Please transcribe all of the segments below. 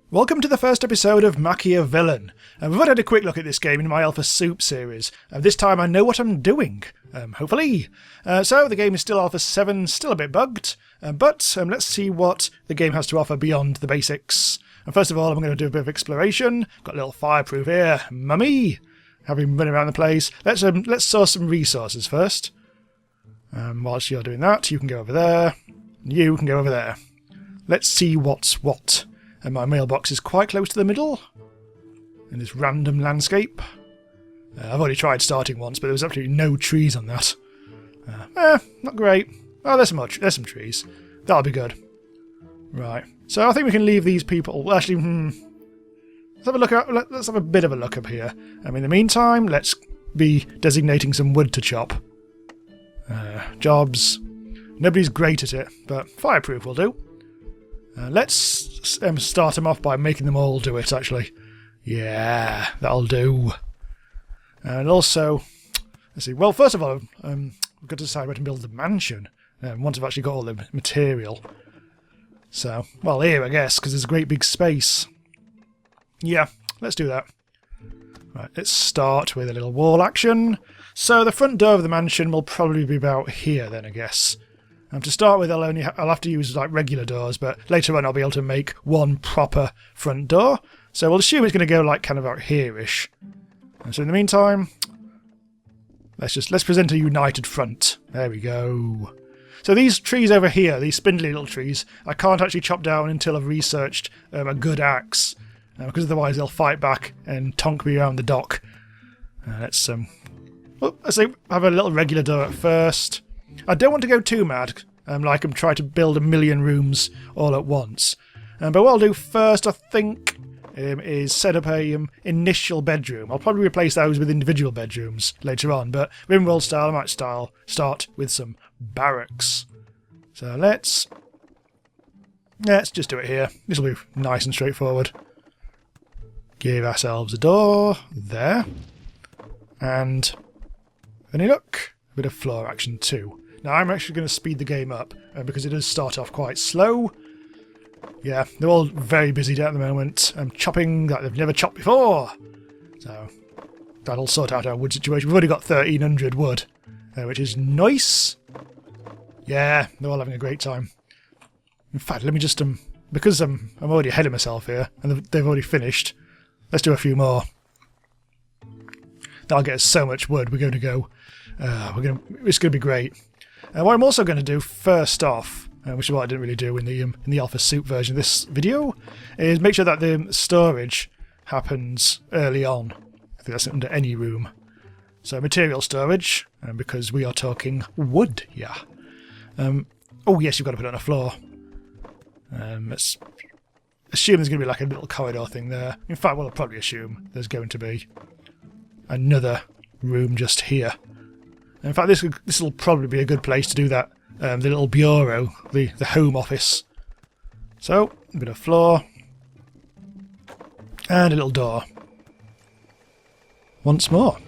Welcome to the first episode of MachiaVillain. We've had a quick look at this game in my Alpha Soup series. This time I know what I'm doing, hopefully. So the game is still Alpha 7, still a bit bugged, but let's see what the game has to offer beyond the basics. And first of all, I'm going to do a bit of exploration. Got a little fireproof here. Mummy! Having run around the place. Let's source some resources first. Whilst you're doing that, you can go over there. You can go over there. Let's see what's what. And my mailbox is quite close to the middle in this random landscape. I've already tried starting once, but there was absolutely no trees on that. Not great. Oh, there's some trees. That'll be good. Right. So I think we can leave these people. Well, actually, let's have a look. Let's have a bit of a look up here. In the meantime, let's be designating some wood to chop. Jobs. Nobody's great at it, but fireproof will do. Let's start them off by making them all do it, actually. Yeah, that'll do. And also, let's see. Well, first of all, we've got to decide where to build the mansion. Once I've actually got all the material. So, well, here, I guess, because there's a great big space. Yeah, let's do that. Right, let's start with a little wall action. So the front door of the mansion will probably be about here, then, I guess. To start with, I'll have to use like regular doors, but later on I'll be able to make one proper front door. So we'll assume it's going to go like kind of out here-ish. And so in the meantime, let's present a united front. There we go. So these trees over here, these spindly little trees, I can't actually chop down until I've researched a good axe, because otherwise they'll fight back and tonk me around the dock. Let's have a little regular door at first. I don't want to go too mad, like I'm trying to build a million rooms all at once. But what I'll do first, I think, is set up a initial bedroom. I'll probably replace those with individual bedrooms later on, but Rimworld style, I might start with some barracks. So let's just do it here. This will be nice and straightforward. Give ourselves a door there, and any luck, a bit of floor action too. Now I'm actually going to speed the game up because it does start off quite slow. Yeah, they're all very busy at the moment. Chopping like they've never chopped before. So that'll sort out our wood situation. We've already got 1,300 wood, which is nice. Yeah, they're all having a great time. In fact, let me just because I'm already ahead of myself here, and they've already finished. Let's do a few more. That'll get us so much wood. We're going to go. It's going to be great. What I'm also going to do first off, which is what I didn't really do in the Alpha Soup version of this video, is make sure that the storage happens early on. I think that's under any room. So material storage, because we are talking wood, yeah. Oh yes, you've got to put it on a floor. Let's assume there's going to be like a little corridor thing there. In fact, we'll probably assume there's going to be another room just here. In fact, this will probably be a good place to do that. The little bureau, the home office. So, a bit of floor. And a little door. Once more.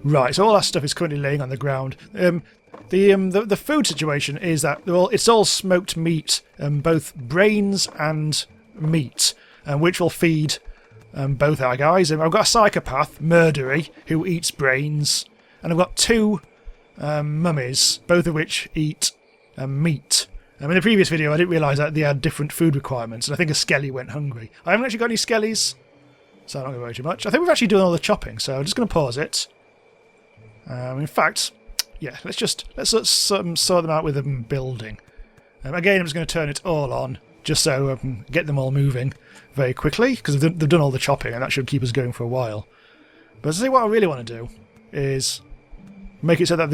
Right, so all that stuff is currently laying on the ground. The food situation is that it's all smoked meat, both brains and meat, which will feed both our guys. I've got a psychopath, Murdery, who eats brains. And I've got two mummies, both of which eat meat. In the previous video I didn't realise that they had different food requirements, and I think a skelly went hungry. I haven't actually got any skellies, so I'm not going to worry too much. I think we've actually done all the chopping, so I'm just going to pause it. In fact, yeah, let's sort them out with them building. Again, I'm just going to turn it all on, just so I can get them all moving very quickly, because they've done all the chopping, and that should keep us going for a while. But see, what I really want to do is make it so that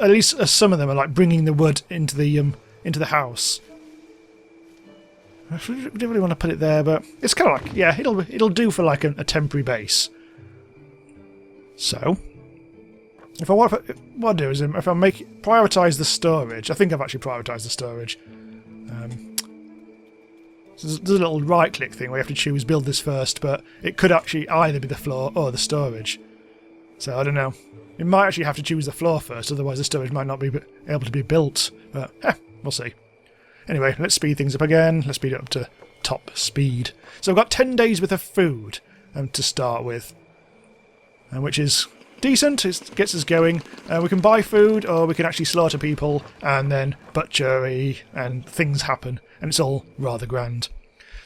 at least some of them are like bringing the wood into the house. I don't really want to put it there, but it's kind of like, yeah, it'll do for like a temporary base. So, what I'll do is if I prioritise the storage, I think I've actually prioritised the storage. So there's a little right-click thing where you have to choose build this first, but it could actually either be the floor or the storage. So I don't know. You might actually have to choose the floor first, otherwise the storage might not be able to be built. But, we'll see. Anyway, let's speed things up again. Let's speed it up to top speed. So I've got 10 days worth of food to start with, which is decent. It gets us going. We can buy food, or we can actually slaughter people, and then butchery, and things happen, and it's all rather grand.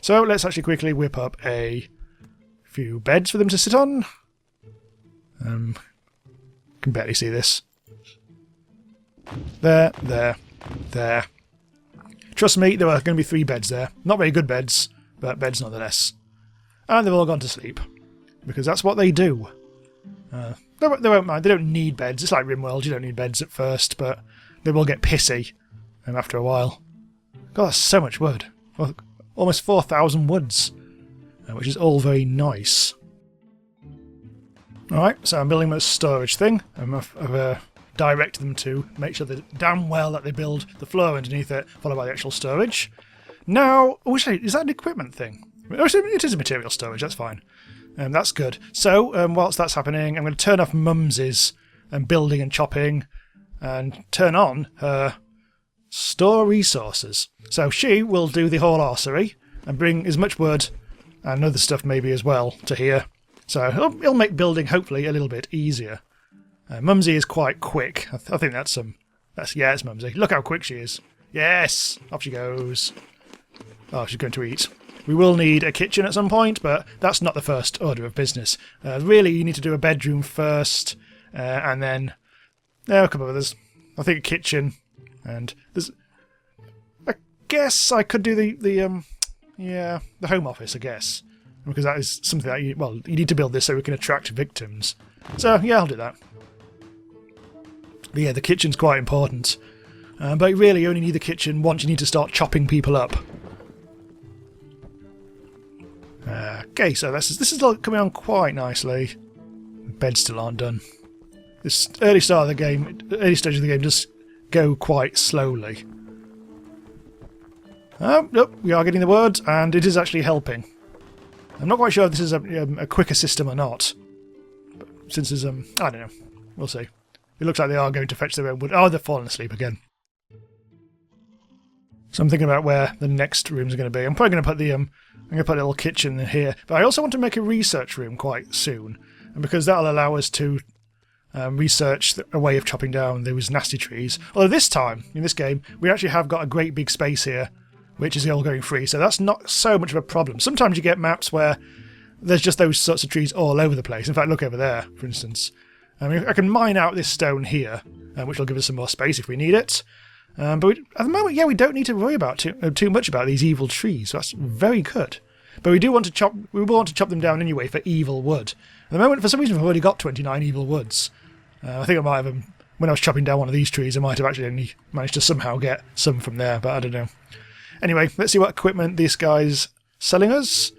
So let's actually quickly whip up a few beds for them to sit on. Can barely see this. There. Trust me, there are going to be 3 beds there. Not very good beds, but beds nonetheless. And they've all gone to sleep, because that's what they do. They won't mind. They don't need beds. It's like RimWorld. You don't need beds at first, but they will get pissy after a while. God, that's so much wood. Well, almost 4,000 woods, which is all very nice. Alright, so I'm building a storage thing. I've directed them to make sure that damn well that they build the floor underneath it, followed by the actual storage. Now, is that an equipment thing? It is a material storage, that's fine. That's good. So, whilst that's happening, I'm going to turn off Mumsy's building and chopping, and turn on her store resources. So she will do the whole arsery, and bring as much wood, and other stuff maybe as well, to here. So it'll make building, hopefully, a little bit easier. Mumsy is quite quick. I think that's yeah, it's Mumsy. Look how quick she is. Yes! Off she goes. Oh, she's going to eat. We will need a kitchen at some point, but that's not the first order of business. Really, you need to do a bedroom first, and then a couple of others. I think a kitchen, and there's. I guess I could do the home office. I guess, because that is something that you need to build this so we can attract victims. So yeah, I'll do that. But yeah, the kitchen's quite important, but really you only need the kitchen once you need to start chopping people up. Okay, so this is all coming on quite nicely. The beds still aren't done. This early stage of the game does go quite slowly. Nope, we are getting the word, and it is actually helping. I'm not quite sure if this is a quicker system or not. But since there's I don't know. We'll see. It looks like they are going to fetch their own wood. Oh, they've fallen asleep again. So I'm thinking about where the next rooms are going to be. I'm probably going to put I'm going to put a little kitchen in here. But I also want to make a research room quite soon, and because that'll allow us to research a way of chopping down those nasty trees. Although this time, in this game, we actually have got a great big space here, which is all going free, so that's not so much of a problem. Sometimes you get maps where there's just those sorts of trees all over the place. In fact, look over there, for instance. I mean, I can mine out this stone here, which will give us some more space if we need it. But at the moment, we don't need to worry about too much about these evil trees. So that's very good. But we do want to chop. We will want to chop them down anyway for evil wood. At the moment, for some reason, we've already got 29 evil woods. I think I might have when I was chopping down one of these trees, I might have actually only managed to somehow get some from there, but I don't know. Anyway, let's see what equipment this guy's selling us.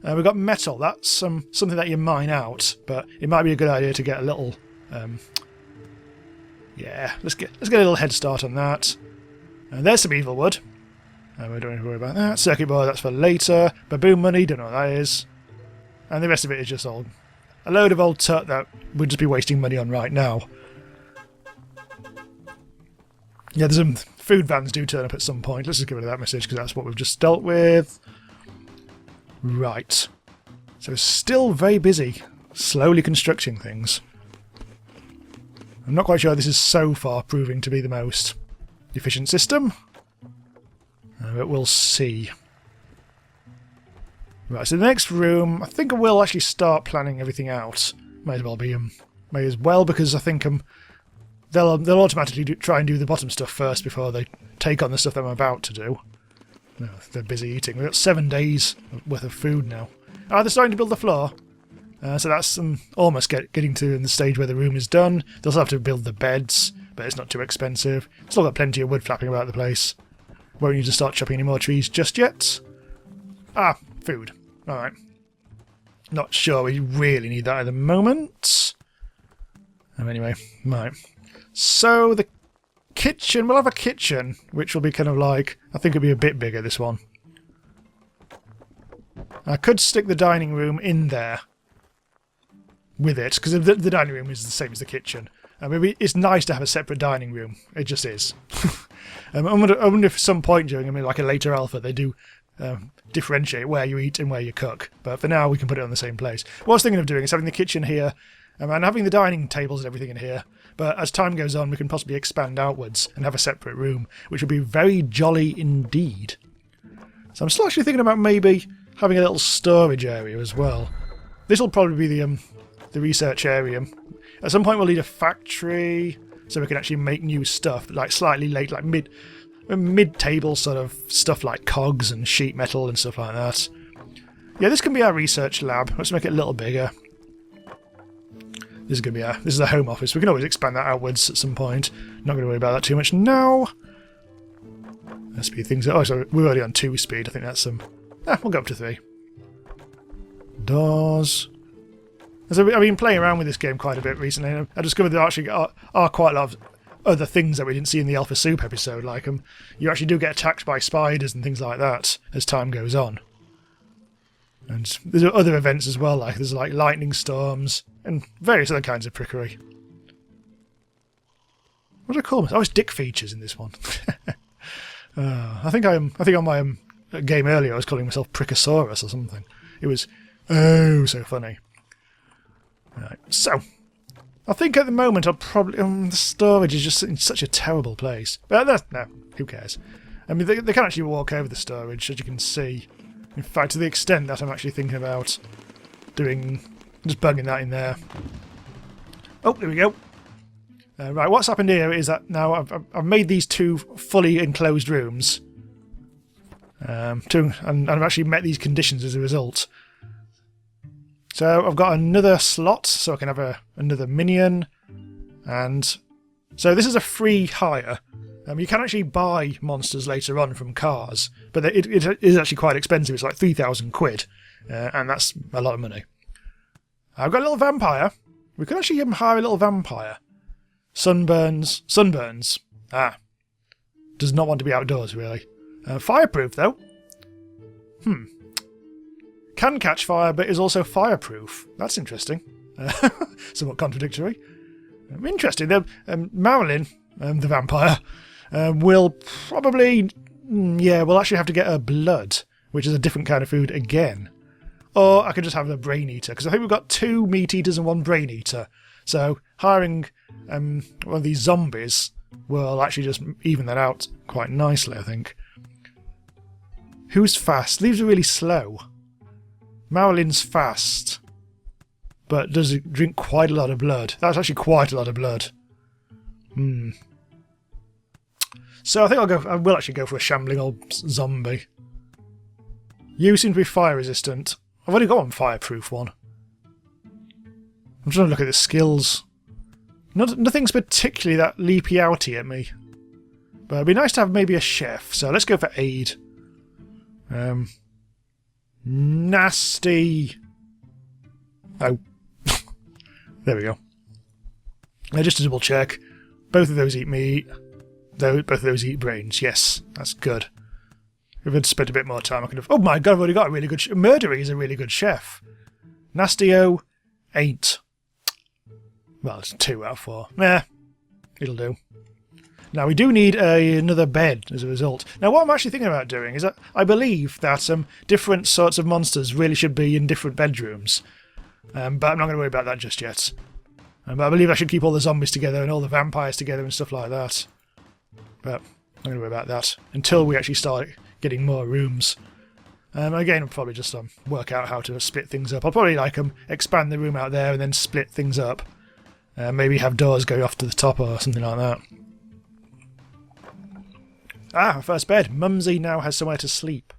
We've got metal. That's something that you mine out, but it might be a good idea to get a little. Let's get a little head start on that. There's some evil wood. We don't need to worry about that. Circuit board, that's for later. Baboon money, don't know what that is. And the rest of it is just a load of old tut that we'd just be wasting money on right now. Yeah, there's some food vans do turn up at some point. Let's just get rid of that message because that's what we've just dealt with. Right. So still very busy, slowly constructing things. I'm not quite sure this is so far proving to be the most efficient system. But we'll see. Right, so the next room, I think I will actually start planning everything out. May as well because I think they'll automatically try and do the bottom stuff first before they take on the stuff that I'm about to do. No, they're busy eating. We've got 7 days worth of food now. They're starting to build the floor. So that's almost getting to the stage where the room is done. They'll still have to build the beds, but it's not too expensive. Still got plenty of wood flapping about the place. Won't need to start chopping any more trees just yet. Food. Alright. Not sure we really need that at the moment. Anyway, right. So the kitchen, we'll have a kitchen, which will be kind of like, I think it'll be a bit bigger, this one. I could stick the dining room in there with it, because the dining room is the same as the kitchen. Maybe it's nice to have a separate dining room. It just is. I wonder if at some point during like a later alpha they do differentiate where you eat and where you cook. But for now, we can put it on the same place. What I was thinking of doing is having the kitchen here and having the dining tables and everything in here. But as time goes on, we can possibly expand outwards and have a separate room, which would be very jolly indeed. So I'm still actually thinking about maybe having a little storage area as well. This will probably be the research area. At some point, we'll need a factory so we can actually make new stuff, like slightly late, like mid-table sort of stuff like cogs and sheet metal and stuff like that. Yeah, this can be our research lab. Let's make it a little bigger. This is going to be this is a home office. We can always expand that outwards at some point. Not going to worry about that too much now. Let's speed things up. Oh, so we're already on 2 speed. I think that's some. We'll go up to 3. Doors. So I've been playing around with this game quite a bit recently, and I discovered there actually are quite a lot of other things that we didn't see in the Alpha Soup episode. Like you actually do get attacked by spiders and things like that as time goes on. And there's other events as well, like there's like lightning storms and various other kinds of prickery. What do I call them? Oh, it's dick features in this one. I think on my game earlier I was calling myself Prickosaurus or something. It was so funny. Right, so I think at the moment I'll probably the storage is just in such a terrible place. But no, who cares? I mean, they can actually walk over the storage, as you can see. In fact, to the extent that I'm actually thinking about just bugging that in there. Oh, there we go. Right, what's happened here is that now I've made these 2 fully enclosed rooms. And I've actually met these conditions as a result. So I've got another slot, so I can have another minion. And so this is a free hire. You can actually buy monsters later on from cars, but it is actually quite expensive. It's like 3,000 quid, and that's a lot of money. I've got a little vampire. We could actually hire a little vampire. Sunburns. Does not want to be outdoors, really. Fireproof, though. Can catch fire, but is also fireproof. That's interesting. Somewhat contradictory. Interesting. Marilyn, the vampire, will probably... we'll actually have to get her blood, which is a different kind of food again. Or I could just have a brain eater, because I think we've got 2 meat eaters and 1 brain eater. So hiring one of these zombies will actually just even that out quite nicely, I think. Who's fast? Leaves are really slow. Marilyn's fast, but does drink quite a lot of blood. That's actually quite a lot of blood. So I think I will actually go for a shambling old zombie. You seem to be fire resistant. I've already got one fireproof one. I'm trying to look at the skills. Nothing's particularly that leapy-outy at me. But it'd be nice to have maybe a chef, so let's go for aid. Nasty. Oh. There we go. Just to double check. Both of those eat meat. Both of those eat brains. Yes, that's good. If I'd spent a bit more time, I could have... Oh my god, I've already got a really good... Murdery is a really good chef. Nastio ain't. Well, it's 2 out of 4. It'll do. Now, we do need another bed as a result. Now, what I'm actually thinking about doing is that I believe that different sorts of monsters really should be in different bedrooms. But I'm not going to worry about that just yet. But I believe I should keep all the zombies together and all the vampires together and stuff like that. But I'm going to worry about that until we actually start getting more rooms. Again, I'll probably just work out how to split things up. I'll probably expand the room out there and then split things up. Maybe have doors go off to the top or something like that. Ah, first bed. Mumsy now has somewhere to sleep,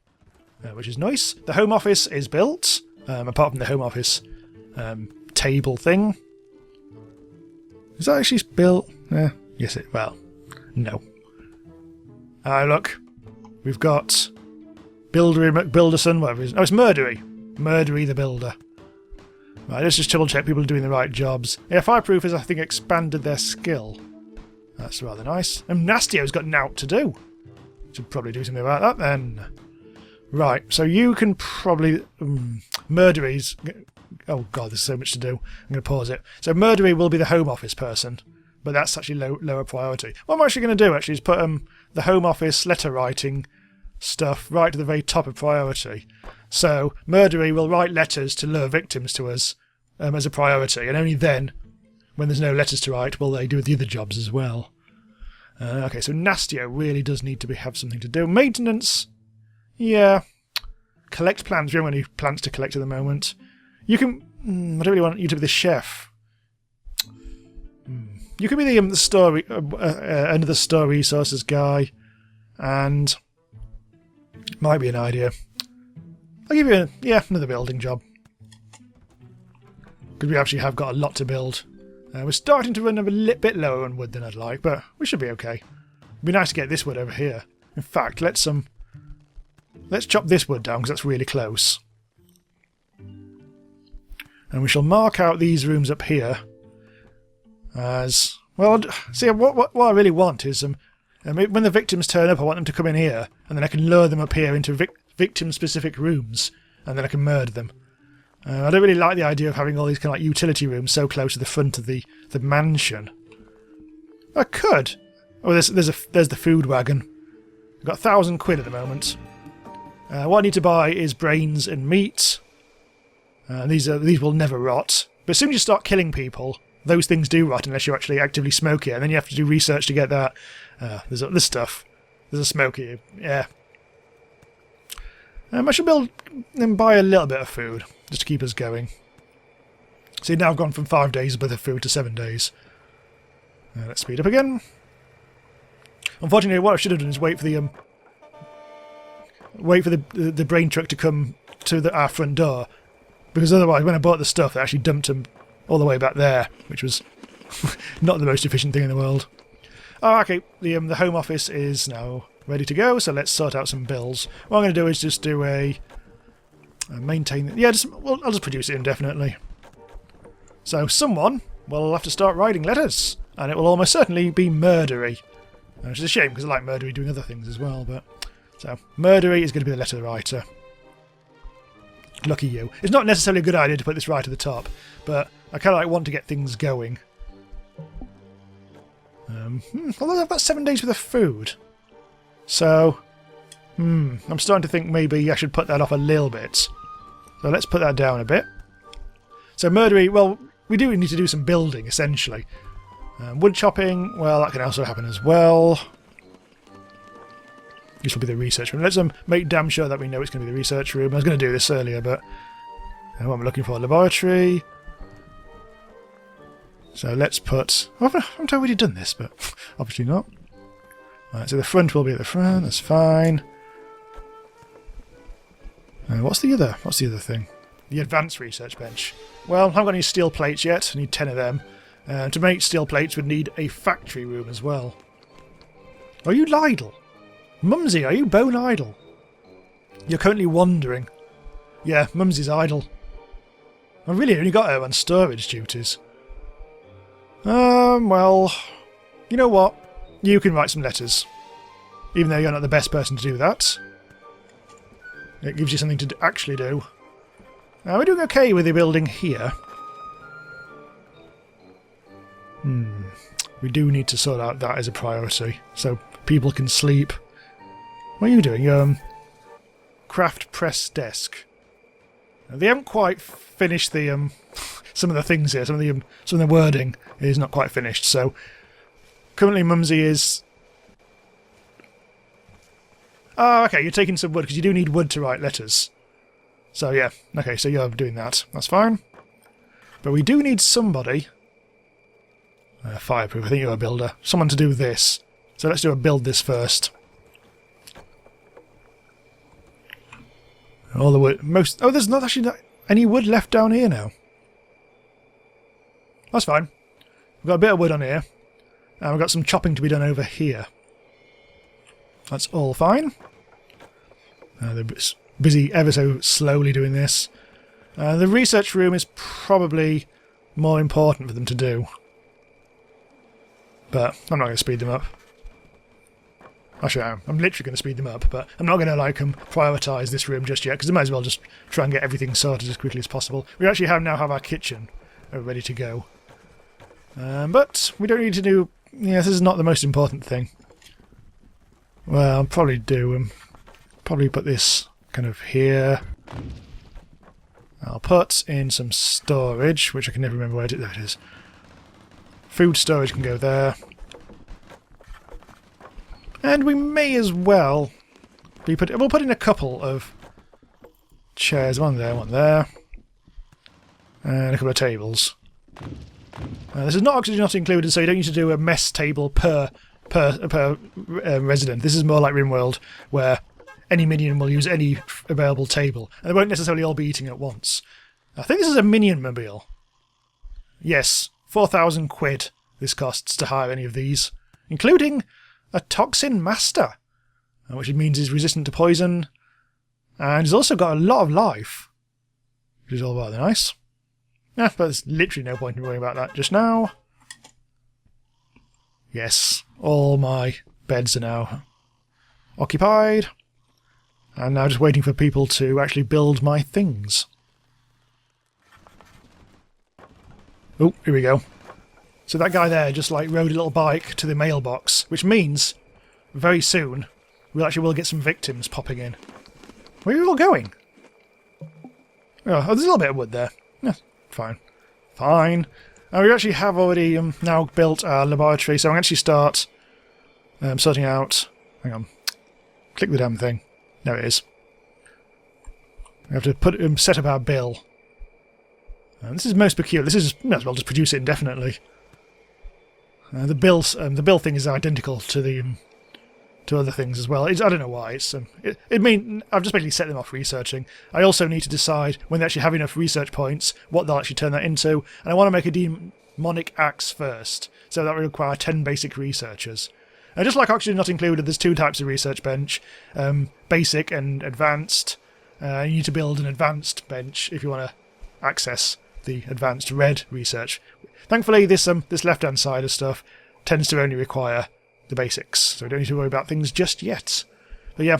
which is nice. The home office is built, apart from the home office table thing. Is that actually built? Yes, well, no. Look, we've got Buildery McBuilderson, whatever it is. Oh, it's Murdery. Murdery the Builder. Right, let's just double check people are doing the right jobs. Yeah, Fireproof has, I think, expanded their skill. That's rather nice. And Nastio's got nought to do. Should probably do something about that then. Right, so you can probably... Murdery's... Oh god, there's so much to do. I'm going to pause it. So Murdery will be the home office person, but that's actually lower priority. What I'm actually going to do actually is put the home office letter writing stuff right to the very top of priority. So Murdery will write letters to lure victims to us as a priority, and only then, when there's no letters to write, will they do the other jobs as well. Okay, so Nastio really does need to have something to do. Maintenance, yeah. Collect plants. We haven't got any plants to collect at the moment. You can... I don't really want you to be the chef. You could be the store end of the store resources guy, and might be an idea. I'll give you another building job, because we actually have got a lot to build. We're starting to run a little bit lower on wood than I'd like, but we should be okay. It'd be nice to get this wood over here. In fact, let's chop this wood down because that's really close. And we shall mark out these rooms up here as... Well, see, what I really want is when the victims turn up, I want them to come in here, and then I can lure them up here into victim-specific rooms, and then I can murder them. I don't really like the idea of having all these kind of like utility rooms so close to the front of the mansion. I could. Oh, there's the food wagon. I've got 1,000 quid at the moment. What I need to buy is brains and meat. These will never rot. But as soon as you start killing people, those things do rot unless you actually actively smoke it, and then you have to do research to get that. There's this stuff. There's a smoky. Yeah. I should build and buy a little bit of food just to keep us going. See, now I've gone from 5 days worth of food to 7 days. Let's speed up again. Unfortunately, what I should have done is wait for the brain truck to come to our front door, because otherwise, when I bought the stuff, they actually dumped them all the way back there, which was not the most efficient thing in the world. Oh, okay, the home office is now ready to go, so let's sort out some bills. What I'm going to do is just do a maintain... Yeah, I'll just produce it indefinitely. So someone will have to start writing letters, and it will almost certainly be Murdery. Which is a shame, because I like Murdery doing other things as well, but... So, Murdery is going to be the letter writer. Lucky you. It's not necessarily a good idea to put this right at the top, but I kind of want to get things going. Although I've got 7 days worth of food. So, I'm starting to think maybe I should put that off a little bit. So let's put that down a bit. So Murdery, well, we do need to do some building, essentially. Wood chopping, well, that can also happen as well. This will be the research room. Let's make damn sure that we know it's going to be the research room. I was going to do this earlier, but what am I looking for? Laboratory. So let's put... I haven't already done this, but obviously not. Right, so the front will be at the front. That's fine. What's the other thing? The advanced research bench. Well, I haven't got any steel plates yet. I need 10 of them. To make steel plates, we'd need a factory room as well. Are you Lidle? Mumsy, are you bone idle? You're currently wandering. Yeah, Mumsy's idle. I really only got her on storage duties. Well, you know what? You can write some letters. Even though you're not the best person to do that. It gives you something to actually do. We're doing okay with the building here. We do need to sort out that as a priority, so people can sleep. What are you doing? Craft press desk. They haven't quite finished the some of the things here. Some of the wording is not quite finished. So currently, Mumsy is. Oh, okay. You're taking some wood because you do need wood to write letters. So yeah, okay. So you're doing that. That's fine. But we do need somebody. Fireproof. I think you're a builder. Someone to do this. So let's do a build this first. All the wood. Oh, there's not actually any wood left down here now. That's fine. We've got a bit of wood on here. And we've got some chopping to be done over here. That's all fine. They're busy ever so slowly doing this. The research room is probably more important for them to do. But I'm not going to speed them up. Actually, I'm literally going to speed them up, but I'm not going to prioritise this room just yet, because I might as well just try and get everything sorted as quickly as possible. We actually now have our kitchen ready to go. But we don't need to do... Yeah, this is not the most important thing. Well, I'll probably do probably put this kind of here. I'll put in some storage, which I can never remember where it is. There it is. Food storage can go there. And we may as well we'll put in a couple of chairs, one there, and a couple of tables. This is not oxygen not included, so you don't need to do a mess table per resident. This is more like RimWorld, where any minion will use any available table, and they won't necessarily all be eating at once. I think this is a minion mobile. Yes, 4,000 quid this costs to hire any of these, including a toxin master, which means he's resistant to poison, and he's also got a lot of life, which is all rather nice. Yeah, but there's literally no point in worrying about that just now. Yes, all my beds are now occupied, and now just waiting for people to actually build my things. Oh, here we go. So that guy there just like rode a little bike to the mailbox, which means very soon we will get some victims popping in. Where are you all going? Oh, there's a little bit of wood there. Yeah, fine. Fine. And we actually have already now built our laboratory, so I'm going to actually start sorting out... Hang on. Click the damn thing. There it is. We have to set up our bill. And this is most peculiar. This is... Might as well just produce it indefinitely. The bill thing is identical to the to other things as well. I don't know why. I've just basically set them off researching. I also need to decide when they actually have enough research points what they'll actually turn that into, and I want to make a demonic axe first, so that will require 10 basic researchers. And just like oxygen not included, there's 2 types of research bench, basic and advanced. You need to build an advanced bench if you want to access the advanced red research. Thankfully, this left-hand side of stuff tends to only require the basics, so we don't need to worry about things just yet. But yeah,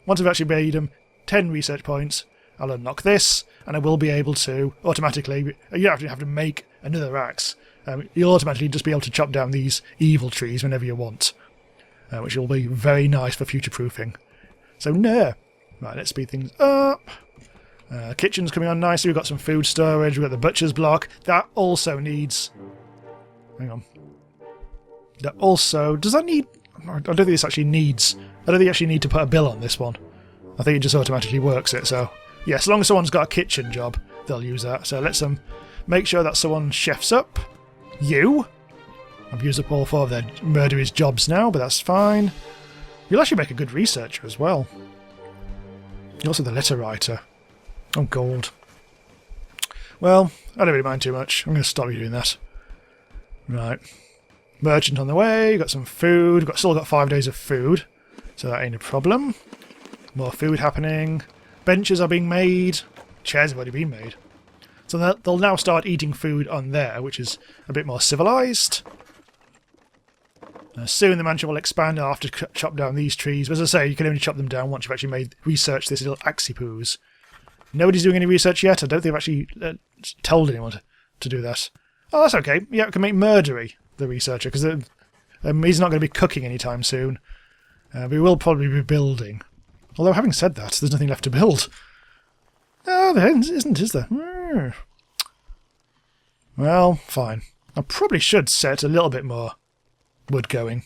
once I've actually made 10 research points, I'll unlock this, and I will be able to automatically... You don't have to make another axe. You'll automatically just be able to chop down these evil trees whenever you want, which will be very nice for future-proofing. So, no. Right, let's speed things up. Kitchen's coming on nicely. We've got some food storage. We've got the butcher's block. That also needs... Hang on. That also... Does that need... I don't think this actually needs... I don't think you actually need to put a bill on this one. I think it just automatically works it, so... Yeah, as long as someone's got a kitchen job, they'll use that. So let's make sure that someone chefs up. You? I've used up all 4 of their murderous jobs now, but that's fine. You'll actually make a good researcher as well. You're also the letter writer. Oh, gold. Well, I don't really mind too much. I'm going to stop you doing that. Right. Merchant on the way. Got some food. Still got 5 days of food. So that ain't a problem. More food happening. Benches are being made. Chairs have already been made. So they'll now start eating food on there, which is a bit more civilised. Soon the mansion will expand. I'll have to chop down these trees. But as I say, you can only chop them down once you've actually researched this little axipoos. Nobody's doing any research yet. I don't think I've actually told anyone to do that. Oh, that's okay. Yeah, we can make Murdery the researcher, because he's not going to be cooking anytime soon. But we will probably be building. Although, having said that, there's nothing left to build. Oh, there isn't, is there? Well, fine. I probably should set a little bit more wood going,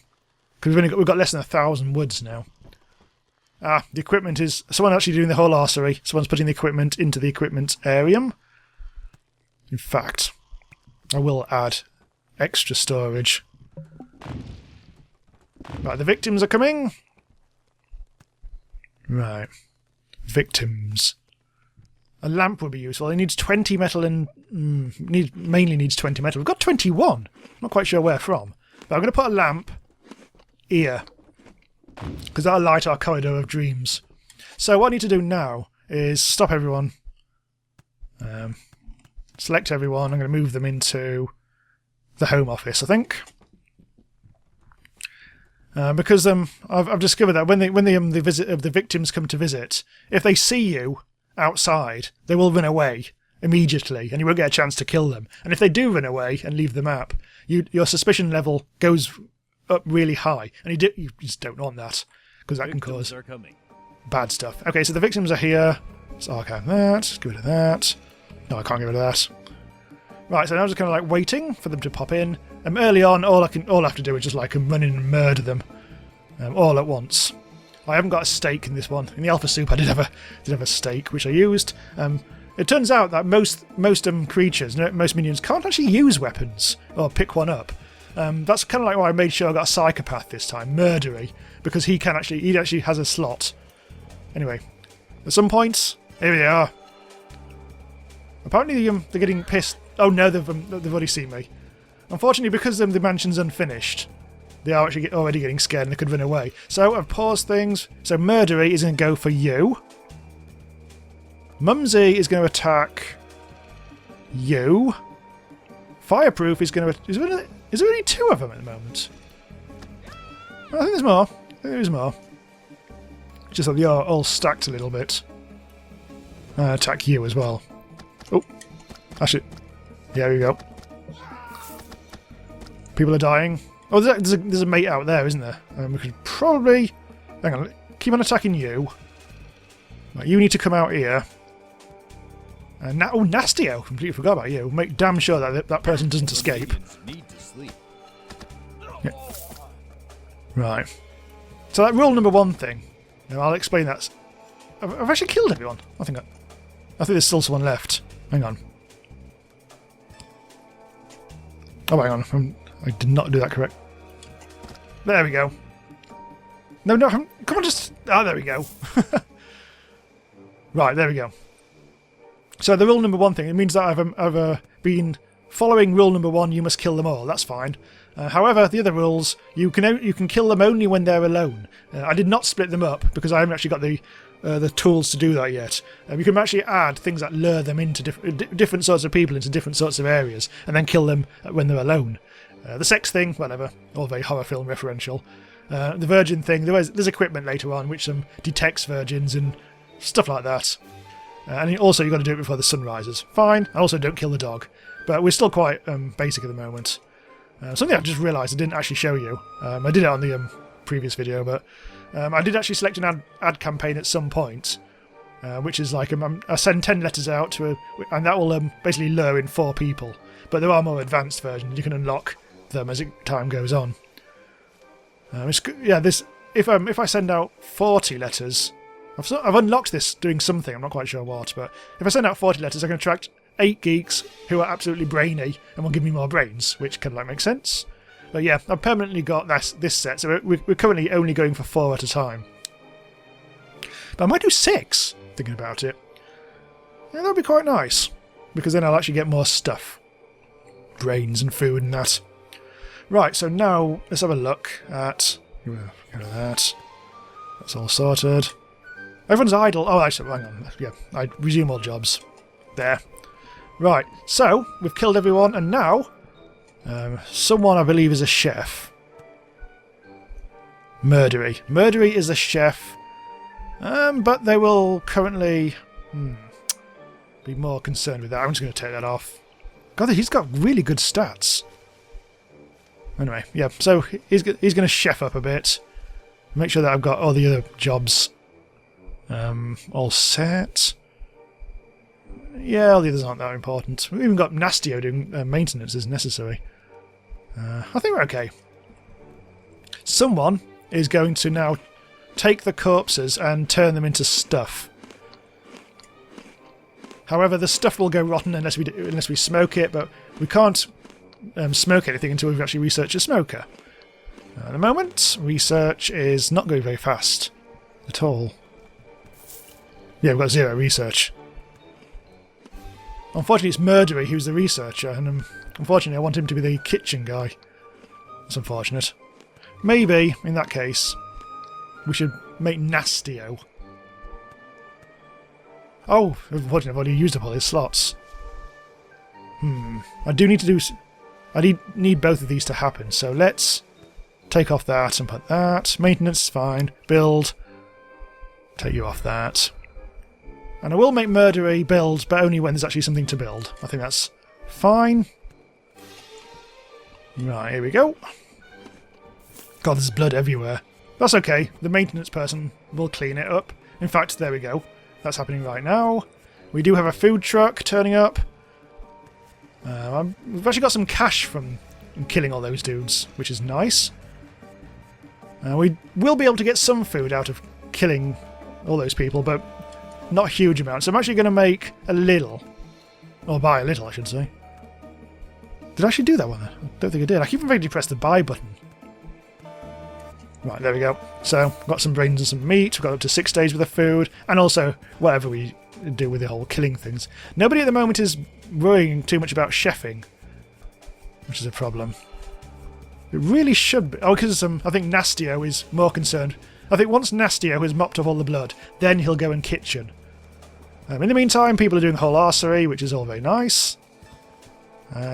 because we've got less than 1,000 woods now. The equipment is... Someone actually doing the whole arsery. Someone's putting the equipment into the equipment area. In fact, I will add extra storage. Right, the victims are coming. Right. Victims. A lamp would be useful. It needs 20 metal and... mainly needs 20 metal. We've got 21. Not quite sure where from. But I'm going to put a lamp here, because that'll light our corridor of dreams. So what I need to do now is stop everyone. Select everyone. I'm going to move them into the home office, I think. Because I've discovered that when the victims come to visit, if they see you outside, they will run away immediately, and you won't get a chance to kill them. And if they do run away and leave the map, your suspicion level goes up really high, and you just don't want that, because that can cause bad stuff. Okay, so the victims are here. Let's archive that. Get rid of that. No, I can't get rid of that. Right, so now I'm just kind of like waiting for them to pop in. Early on, all I have to do is just like run in and murder them all at once. I haven't got a stake in this one. In the Alpha Soup, I did have a stake, which I used. It turns out that most creatures, most minions, can't actually use weapons or pick one up. That's kind of like why I made sure I got a psychopath this time, Murdery, because he actually has a slot. Anyway, at some point, here they are. Apparently they're getting pissed. Oh no, they've already seen me. Unfortunately, because the mansion's unfinished, they are actually already getting scared and they could run away. So I've paused things. So Murdery is going to go for you. Mumsy is going to attack you. Fireproof is going to... Is there only 2 of them at the moment? I think there's more. Just that they are all stacked a little bit. Attack you as well. Oh, actually, yeah, there we go. People are dying. Oh, there's a mate out there, isn't there? We could probably... Hang on, keep on attacking you. Right, you need to come out here. Nastio! Completely forgot about you. Make damn sure that person doesn't escape. Yeah. Right. So that rule number 1 thing. Now I'll explain that. I've actually killed everyone. I think there's still someone left. Hang on. Oh, hang on. I did not do that correct. There we go. No, come on, just... Ah, there we go. Right, there we go. So the rule number 1 thing, it means that I've been following rule number 1, you must kill them all. That's fine. However, the other rules, you can kill them only when they're alone. I did not split them up because I haven't actually got the tools to do that yet. You can actually add things that lure them into different sorts of people into different sorts of areas and then kill them when they're alone. The sex thing, whatever, all very horror film referential. The virgin thing, there's equipment later on which detects virgins and stuff like that. And also you've got to do it before the sun rises. Fine, I also don't kill the dog. But we're still quite basic at the moment. Something I've just realised I didn't actually show you. I did it on the previous video, but I did actually select an ad campaign at some point, which is like I send 10 letters out to and that will basically lure in 4 people. But there are more advanced versions. You can unlock them as time goes on. If I send out 40 letters, I've unlocked this doing something. I'm not quite sure what, but if I send out 40 letters, I can attract 8 geeks who are absolutely brainy and will give me more brains, which kind of makes sense. But yeah, I've permanently got this set, so we're currently only going for 4 at a time. But I might do 6, thinking about it. Yeah, that would be quite nice, because then I'll actually get more stuff. Brains and food and that. Right, so now let's have a look at... Go to that. That's all sorted. Everyone's idle. Oh, actually, hang on. Yeah, I resume all jobs. There. Right, so we've killed everyone, and now someone I believe is a chef. Murdery. Murdery is a chef, but they will currently be more concerned with that. I'm just going to take that off. God, he's got really good stats. Anyway, yeah, so he's going to chef up a bit. Make sure that I've got all the other jobs all set. Yeah, all the others aren't that important. We've even got Nastio doing maintenance as necessary. I think we're okay. Someone is going to now take the corpses and turn them into stuff. However, the stuff will go rotten unless we smoke it, but we can't smoke anything until we've actually researched a smoker. At the moment, research is not going very fast at all. Yeah, we've got 0 research. Unfortunately, it's Murdery who's the researcher, and unfortunately I want him to be the kitchen guy. That's unfortunate. Maybe, in that case, we should make Nastio. Oh, unfortunately I've already used up all his slots. I do need to do... I need both of these to happen, so let's take off that and put that. Maintenance is fine. Build. Take you off that. And I will make Murdery build, but only when there's actually something to build. I think that's fine. Right, here we go. God, there's blood everywhere. That's okay. The maintenance person will clean it up. In fact, there we go. That's happening right now. We do have a food truck turning up. We've actually got some cash from killing all those dudes, which is nice. We will be able to get some food out of killing all those people, but not huge amounts. So I'm actually going to make a little. Or buy a little, I should say. Did I actually do that one? I don't think I did. I keep forgetting to press the buy button. Right, there we go. So, got some brains and some meat. We've got up to 6 days worth of food. And also, whatever we do with the whole killing things. Nobody at the moment is worrying too much about chefing, which is a problem. It really should be. Oh, because I think Nastio is more concerned. I think once Nastio has mopped off all the blood, then he'll go in kitchen. In the meantime, people are doing the whole archery, which is all very nice.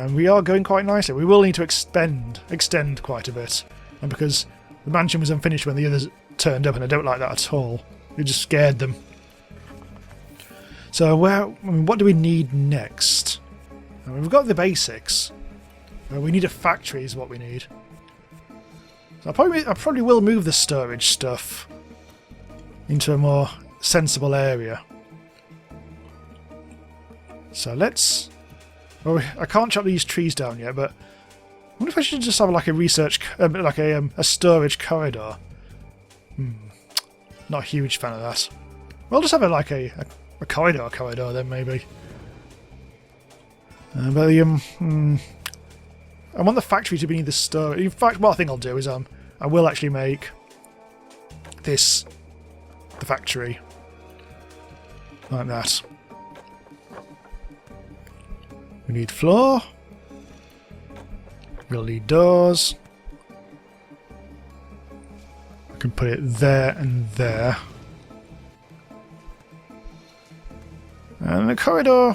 We are going quite nicely. We will need to extend quite a bit. And because the mansion was unfinished when the others turned up, and I don't like that at all. It just scared them. So, what do we need next? We've got the basics. We need a factory is what we need. So I probably will move the storage stuff into a more sensible area. So let's... Well, I can't chop these trees down yet, but I wonder if I should just have like a research... like a storage corridor. Not a huge fan of that. We'll just have a corridor then, maybe. But I want the factory to be near the storage. In fact, what I think I'll do is I will actually make this the factory. Like that. We need floor. We'll need doors. I can put it there and there. And the corridor...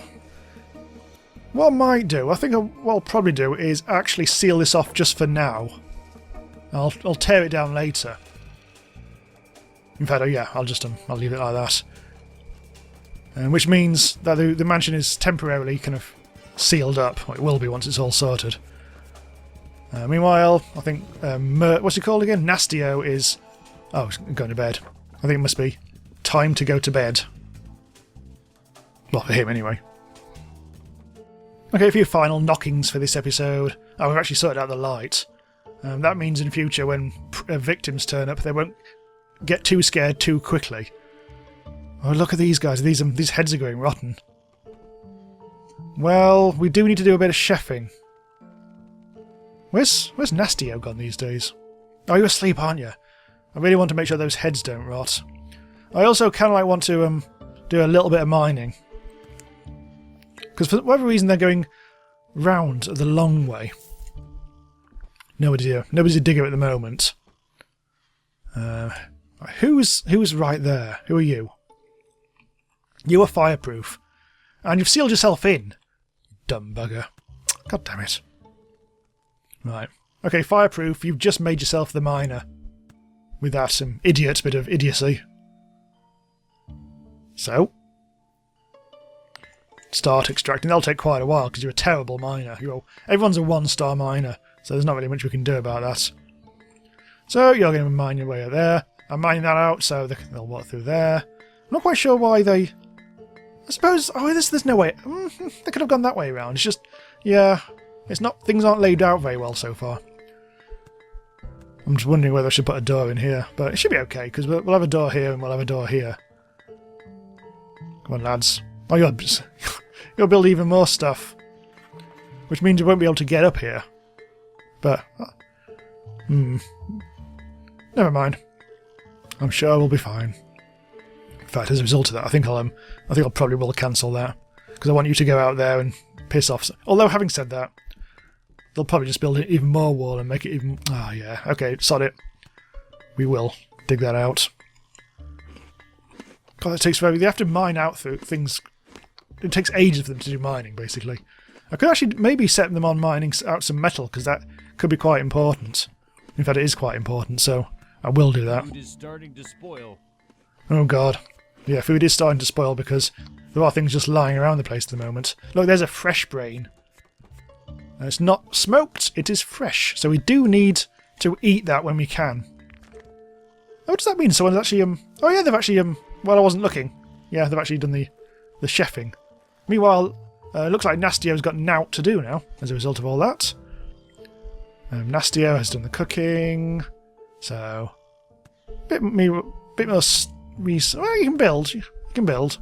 What I might do, I think what I'll probably do is actually seal this off just for now. I'll tear it down later. In fact, yeah, I'll leave it like that. Which means that the mansion is temporarily kind of sealed up. Well, it will be once it's all sorted. Meanwhile, I think what's it called again? Nastio is going to bed. I think it must be time to go to bed. Well, for him anyway. Okay, a few final knockings for this episode. Oh, we've actually sorted out the light. That means in future when victims turn up, they won't get too scared too quickly. Oh, look at these guys. These heads are going rotten. Well, we do need to do a bit of chefing. Where's Nastio gone these days? Oh, you're asleep, aren't you? I really want to make sure those heads don't rot. I also kind of want to do a little bit of mining. Because for whatever reason they're going round the long way. Nobody's a digger at the moment. Who's right there? Who are you? You are fireproof. And you've sealed yourself in. Dumb bugger. God damn it. Right. Okay, fireproof, you've just made yourself the miner. With that idiot bit of idiocy. So... start extracting. That'll take quite a while because you're a terrible miner. Everyone's a 1-star miner, so there's not really much we can do about that. So you're going to mine your way out there. I'm mining that out, so they'll walk through there. I'm not quite sure why they... I suppose... Oh, there's no way... they could have gone that way around. It's just... Yeah... It's not... Things aren't laid out very well so far. I'm just wondering whether I should put a door in here. But it should be okay, because we'll have a door here and we'll have a door here. Come on, lads. Oh, you'll build even more stuff. Which means you won't be able to get up here. But... never mind. I'm sure we'll be fine. In fact, as a result of that, I think I'll probably will cancel that. Because I want you to go out there and piss off. Although, having said that, they'll probably just build even more wall and make it even... Ah, yeah. Okay, sod it. We will dig that out. God, that takes forever. They have to mine out through things... It takes ages for them to do mining, basically. I could actually maybe set them on mining out some metal, because that could be quite important. In fact, it is quite important, so I will do that. Food is starting to spoil. Oh god. Yeah, food is starting to spoil because there are things just lying around the place at the moment. Look, there's a fresh brain. It's not smoked, it is fresh. So we do need to eat that when we can. Oh, what does that mean? Someone's actually, oh yeah, they've actually while I wasn't looking. Yeah, they've actually done the chefing. Meanwhile, it looks like Nastio's got nought to do now as a result of all that. Nastio has done the cooking, so bit more. Well, you can build. You can build.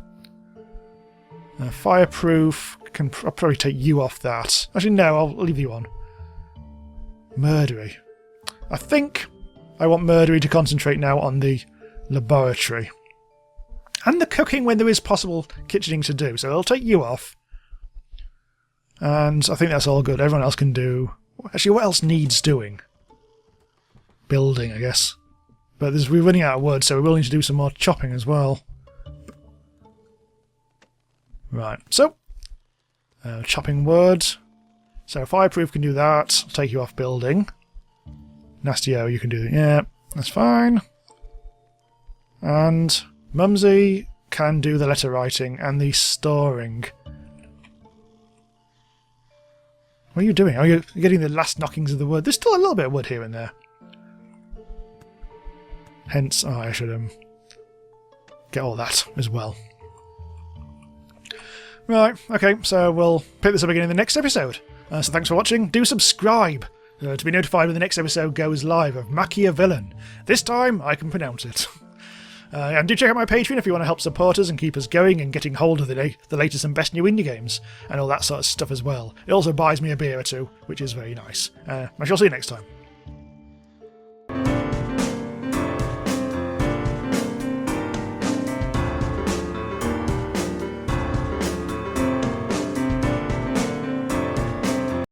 Fireproof. I'll probably take you off that. Actually, no, I'll leave you on. Murdery. I think I want Murdery to concentrate now on the laboratory. And the cooking when there is possible kitchening to do. So I'll take you off. And I think that's all good. Everyone else can do... Actually, what else needs doing? Building, I guess. But we're running out of wood, so we're willing to do some more chopping as well. Right, so... chopping wood. So Fireproof can do that. I'll take you off building. Nastio, you can do... Yeah, that's fine. And Mumsy can do the letter writing and the storing. What are you doing? Are you getting the last knockings of the wood? There's still a little bit of wood here and there. Hence, I should get all that as well. Right, okay, so we'll pick this up again in the next episode. So thanks for watching. Do subscribe to be notified when the next episode goes live of MachiaVillain. This time, I can pronounce it. And do check out my Patreon if you want to help support us and keep us going and getting hold of the latest and best new indie games and all that sort of stuff as well. It also buys me a beer or two, which is very nice. I shall see you next time.